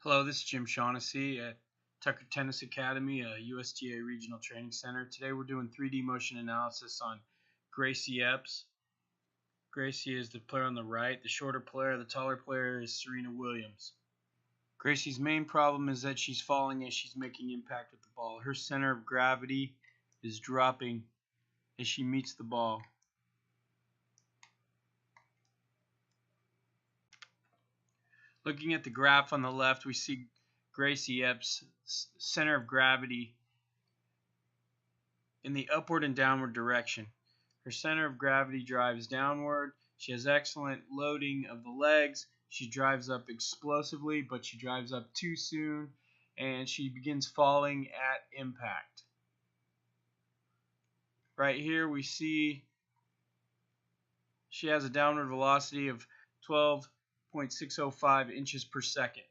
Hello, this is Jim Shaughnessy at Tucker Tennis Academy, a USTA Regional Training Center. Today we're doing 3D motion analysis on Gracie Epps. Gracie is the player on the right. The shorter player, the taller player is Serena Williams. Gracie's main problem is that she's falling as she's making impact with the ball. Her center of gravity is dropping as she meets the ball. Looking at the graph on the left, we see Gracie Epps' center of gravity in the upward and downward direction. Her center of gravity drives downward. She has excellent loading of the legs. She drives up explosively, but she drives up too soon, and she begins falling at impact. Right here we see she has a downward velocity of 12.605 inches per second.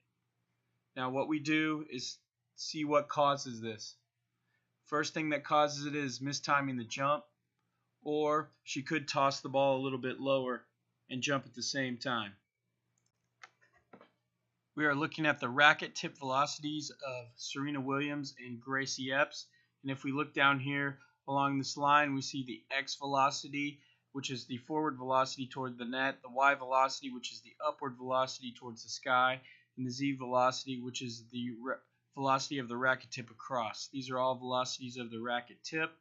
Now what we do is see what causes this. First thing that causes it is mistiming the jump, or she could toss the ball a little bit lower and jump at the same time. We are looking at the racket tip velocities of Serena Williams and Gracie Epps, and if we look down here along this line, we see the X velocity, which is the forward velocity toward the net, the Y velocity, which is the upward velocity towards the sky, and the Z velocity, which is the velocity of the racket tip across. These are all velocities of the racket tip,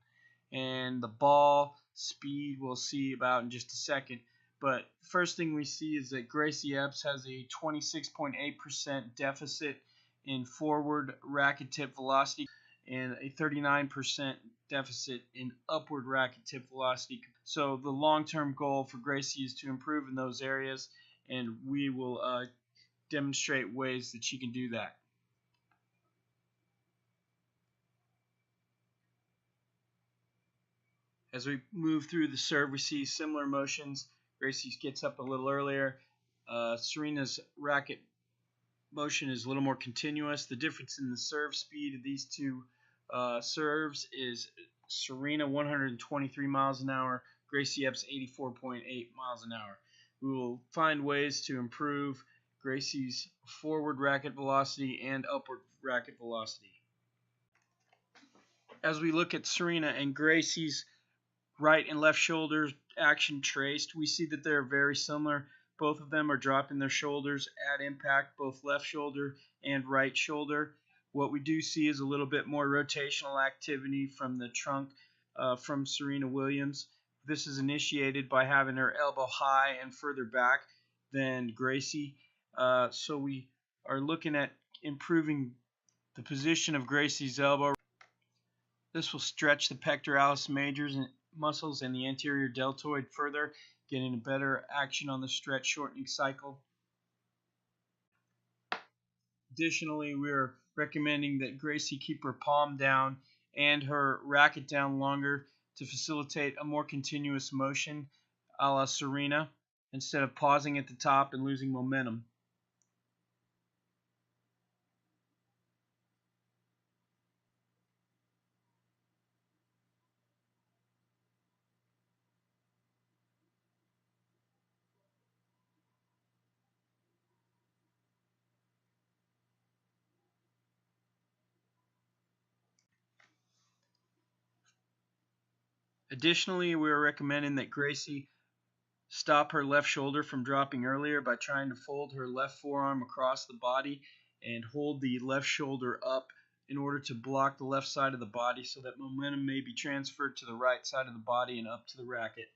and the ball speed we'll see about in just a second. But first thing we see is that Gracie Epps has a 26.8% deficit in forward racket tip velocity and a 39% deficit in upward racket tip velocity. So the long-term goal for Gracie is to improve in those areas, and we will demonstrate ways that she can do that. As we move through the serve, we see similar motions. Gracie gets up a little earlier. Serena's racket motion is a little more continuous. The difference in the serve speed of these two serves is Serena 123 miles an hour, Gracie Epps 84.8 miles an hour. We will find ways to improve Gracie's forward racket velocity and upward racket velocity. As we look at Serena and Gracie's right and left shoulder action traced, we see that they're very similar. Both of them are dropping their shoulders at impact, both left shoulder and right shoulder. What we do see is a little bit more rotational activity from the trunk from Serena Williams. This is initiated by having her elbow high and further back than Gracie. So we are looking at improving the position of Gracie's elbow. This will stretch the pectoralis majors muscles and the anterior deltoid further, getting a better action on the stretch shortening cycle. Additionally, we are recommending that Gracie keep her palm down and her racket down longer to facilitate a more continuous motion a la Serena, instead of pausing at the top and losing momentum. Additionally, we are recommending that Gracie stop her left shoulder from dropping earlier by trying to fold her left forearm across the body and hold the left shoulder up in order to block the left side of the body so that momentum may be transferred to the right side of the body and up to the racket.